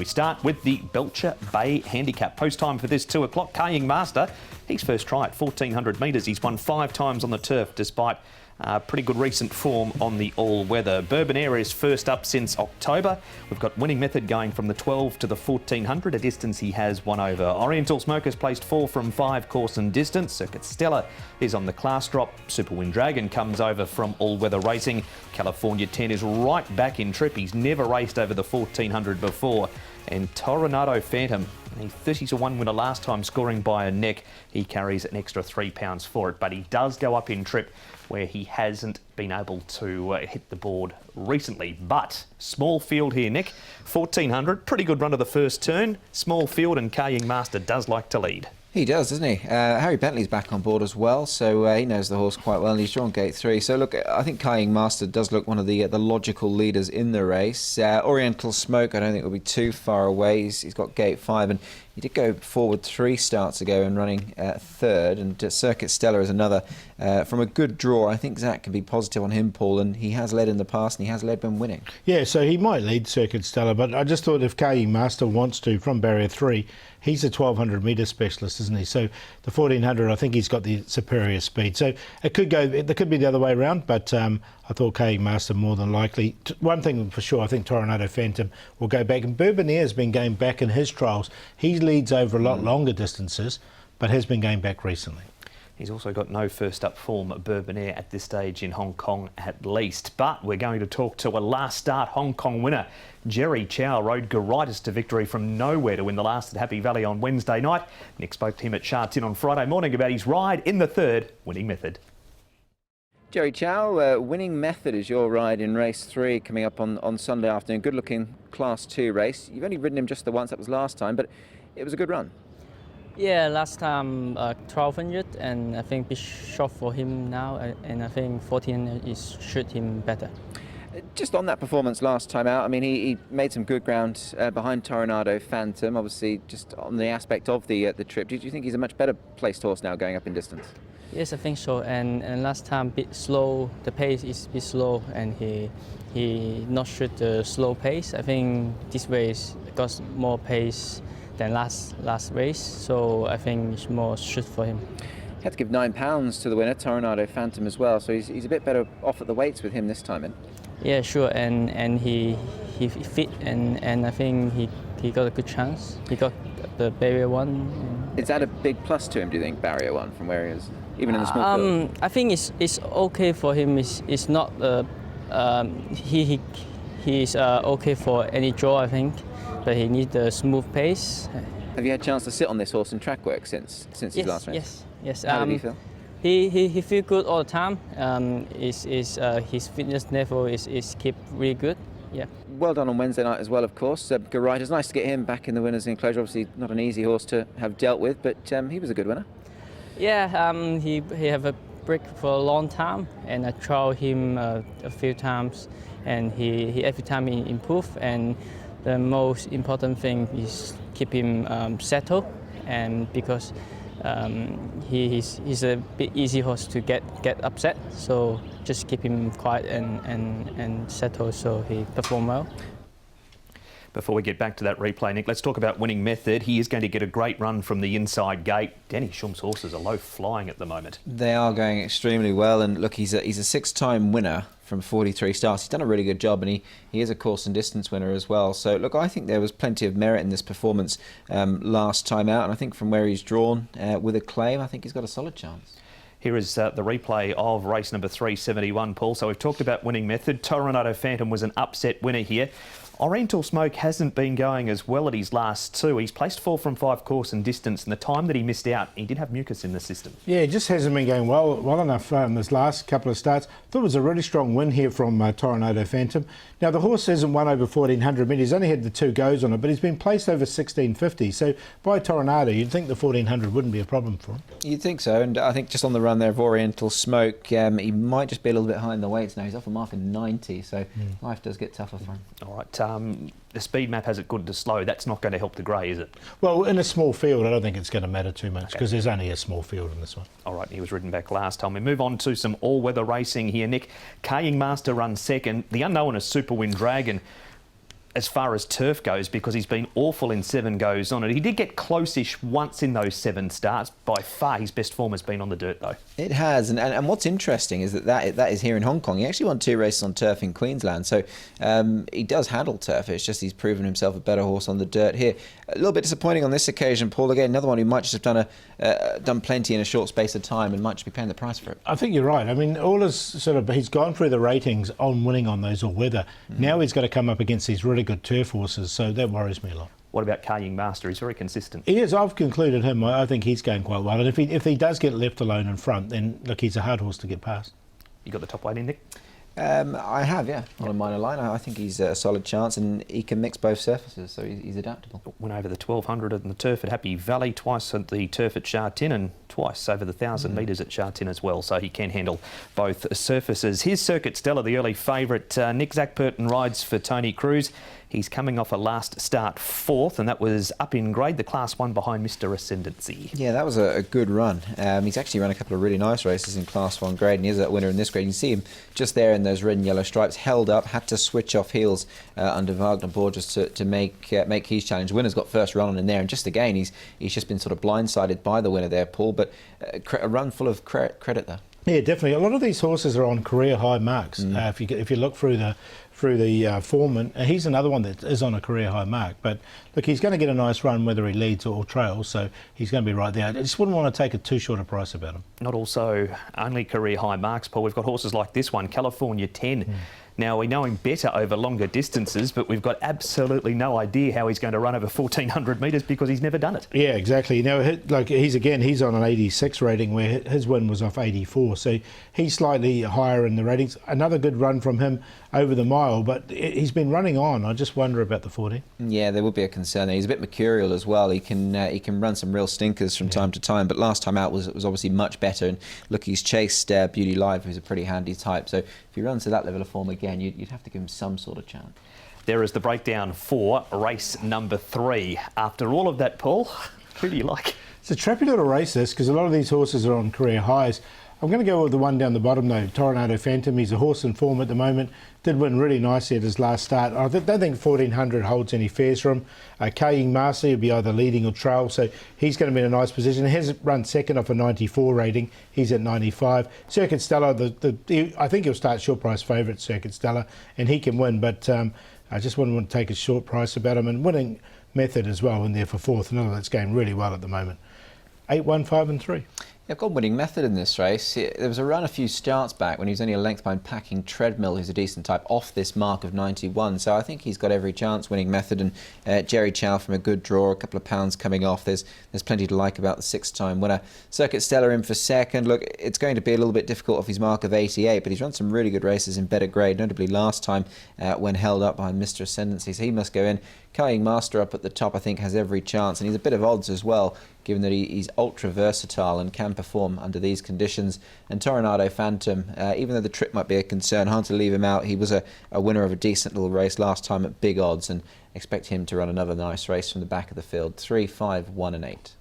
We start with the Belcher Bay Handicap. Post time for this 2 o'clock. Kaying Master, his first try at 1,400 metres. He's won 5 times on the turf despite pretty good recent form on the all-weather. Bourbon Air is first up since October. We've got Winning Method going from the 12 to the 1,400, a distance he has won over. Oriental Smoke has placed 4 from 5 course and distance. Circuit Stellar is on the class drop. Super Wind Dragon comes over from all-weather racing. California 10 is right back in trip. He's never raced over the 1,400 before. And Tornado Phantom, a 30-to-1 winner last time, scoring by a neck. He carries an extra £3 for it, but he does go up in trip where he hasn't been able to hit the board recently. But small field here, Nick. 1,400, pretty good run of the first turn. Small field, and Kaying Master does like to lead. He does, doesn't he? Harry Bentley's back on board as well, so he knows the horse quite well, and he's drawn gate 3. So look, I think Kaying Master does look one of the logical leaders in the race. Oriental Smoke, I don't think will be too far away. He's got gate 5, and he did go forward 3 starts ago and running third. And Circuit Stellar is another from a good draw. I think Zach can be positive on him, Paul, and he has led in the past, and he has led when winning. Yeah, so he might lead Circuit Stellar, but I just thought if Kaying Master wants to from barrier 3, he's a 1,200 metre specialist, isn't he? So the 1,400, I think he's got the superior speed. So it could be the other way around, but I thought Kaying Master more than likely. One thing for sure, I think Tornado Phantom will go back. And Bourbon Air has been going back in his trials. He leads over a lot longer distances, but has been going back recently. He's also got no first up form at Bourbon Air at this stage in Hong Kong at least. But we're going to talk to a last start Hong Kong winner. Jerry Chow rode Garitis to victory from nowhere to win the last at Happy Valley on Wednesday night. Nick spoke to him at Sha Tin on Friday morning about his ride in the third, Winning Method. Jerry Chow, Winning Method is your ride in race 3 coming up on Sunday afternoon. Good looking class 2 race. You've only ridden him just the once, that was last time, but it was a good run. Yeah, last time 1,200, and I think it's short for him now, and I think 1,400 is shoot him better. Just on that performance last time out, I mean, he made some good ground behind Tornado Phantom, obviously just on the aspect of the trip. Do you think he's a much better placed horse now going up in distance? Yes, I think so, and last time bit slow, the pace is a bit slow, and he not shoot the slow pace. I think this race got more pace than last race, so I think it's more shoot for him. He had to give £9 to the winner, Tornado Phantom, as well, so he's a bit better off at the weights with him this time in. Yeah, sure, and he fit, and I think he got a good chance. He got the barrier 1. Is that a big plus to him, do you think, barrier 1, from where he is, even in the small field? I think it's okay for him. It's not he's okay for any draw, I think, but he needs a smooth pace. Have you had a chance to sit on this horse in track work since his last race? Yes. How did he feel? He feel good all the time. His fitness level is keep really good. Yeah. Well done on Wednesday night as well, of course. Garitis, it's nice to get him back in the winners' enclosure. Obviously, not an easy horse to have dealt with, but he was a good winner. Yeah. He have a break for a long time, and I tried him a few times, and he every time he improve. And the most important thing is keep him settled, and because he's a bit easy horse to get upset, so just keep him quiet and settled so he perform well. Before we get back to that replay, Nick, let's talk about Winning Method. He is going to get a great run from the inside gate. Danny Shum's horses are low flying at the moment. They are going extremely well, and look, he's a 6-time winner from 43 starts. He's done a really good job, and he is a course and distance winner as well. So look, I think there was plenty of merit in this performance last time out, and I think from where he's drawn with a claim, I think he's got a solid chance. Here is the replay of race number 371, Paul. So we've talked about Winning Method. Tornado Phantom was an upset winner here. Oriental Smoke hasn't been going as well at his last 2. He's placed 4 from 5 course and distance, and the time that he missed out, he did have mucus in the system. Yeah, it just hasn't been going well enough in this last couple of starts. Thought it was a really strong win here from Tornado Phantom. Now, the horse hasn't won over 1,400 metres. He's only had the 2 goes on it, but he's been placed over 1,650. So by Tornado, you'd think the 1,400 wouldn't be a problem for him. You'd think so, and I think just on the run there of Oriental Smoke, he might just be a little bit high in the weights now. He's off a mark of 90, so life does get tougher for him. All right. The speed map has it good to slow. That's not going to help the grey, is it? Well, in a small field, I don't think it's going to matter too much because there's only a small field in this one. All right, he was ridden back last time. We move on to some all-weather racing here, Nick. Kaying Master runs second. The unknown is Super Wind Dragon. as far as turf goes, because he's been awful in 7 goes on it. He did get close-ish once in those 7 starts. By far his best form has been on the dirt, though. It has, and what's interesting is that is here in Hong Kong. He actually won 2 races on turf in Queensland, so he does handle turf. It's just he's proven himself a better horse on the dirt here. A little bit disappointing on this occasion, Paul. Again, another one who might just have done plenty in a short space of time and might just be paying the price for it. I think you're right. I mean, he's gone through the ratings on winning on those all-weather. Now he's got to come up against these really good turf horses, so that worries me a lot. What about Ka Ying Master? He's very consistent. He is. I've concluded him. I think he's going quite well. And if he does get left alone in front, then look, he's a hard horse to get past. You got the top weight in, Nick? I have, yeah, on a minor line. I think he's a solid chance, and he can mix both surfaces, so he's adaptable. Went over the 1200 on the turf at Happy Valley, twice at the turf at Sha Tin, and twice over the 1,000 metres at Sha Tin as well, so he can handle both surfaces. Here's Circuit Stella, the early favourite. Nick Zach Burton rides for Tony Cruz. He's coming off a last start 4th, and that was up in grade, the Class 1 behind Mr. Ascendancy. Yeah, that was a good run. He's actually run a couple of really nice races in Class 1 grade, and he is a winner in this grade. You can see him just there in those red and yellow stripes, held up, had to switch off heels under Wagner Borges to make his challenge. Winner's got first run on in there, and just again, he's just been sort of blindsided by the winner there, Paul, but a run full of credit there. Yeah, definitely. A lot of these horses are on career high marks. If you look through the form, and he's another one that is on a career high mark. But look, he's going to get a nice run whether he leads or trails, so he's going to be right there. I just wouldn't want to take a too short a price about him. Not also only career high marks, Paul. We've got horses like this one, California 10. Now, we know him better over longer distances, but we've got absolutely no idea how he's going to run over 1,400 metres because he's never done it. Yeah, exactly. Now, like he's on an 86 rating where his win was off 84, so he's slightly higher in the ratings. Another good run from him over the mile, but he's been running on. I just wonder about the 40. Yeah, there would be a concern there. He's a bit mercurial as well. He can run some real stinkers from time to time, but last time out was obviously much better. And look, he's chased Beauty Live, who's a pretty handy type. So if he runs to that level of form again, you'd have to give him some sort of chance. There is the breakdown for race number 3. After all of that, Paul, who do you like? It's a trappy little race, this, because a lot of these horses are on career highs. I'm going to go with the one down the bottom, though, Tornado Phantom. He's a horse in form at the moment. Did win really nicely at his last start. I don't think 1,400 holds any fares for him. Ka Ying Master will be either leading or trail, so he's going to be in a nice position. He has run second off a 94 rating. He's at 95. Circuit Stella, I think he'll start short price favourite, Circuit Stella, and he can win, but I just wouldn't want to take a short price about him. And winning method as well in there for 4th, another that's going really well at the moment. 8, 1, 5 and 3. I've got winning method in this race. There was a run a few starts back when he was only a length behind Packing Treadmill, who's a decent type, off this mark of 91. So I think he's got every chance winning method. And Jerry Chow from a good draw, a couple of pounds coming off. There's plenty to like about the 6-time winner. Circuit Stella in for second. Look, it's going to be a little bit difficult off his mark of 88, but he's run some really good races in better grade, notably last time when held up behind Mr. Ascendancy. So he must go in. Ka Ying Master up at the top, I think, has every chance, and he's a bit of odds as well, given that he's ultra versatile and can perform under these conditions. And Tornado Phantom, even though the trip might be a concern, hard to leave him out. He was a winner of a decent little race last time at big odds, and expect him to run another nice race from the back of the field. 3, 5, 1 and 8.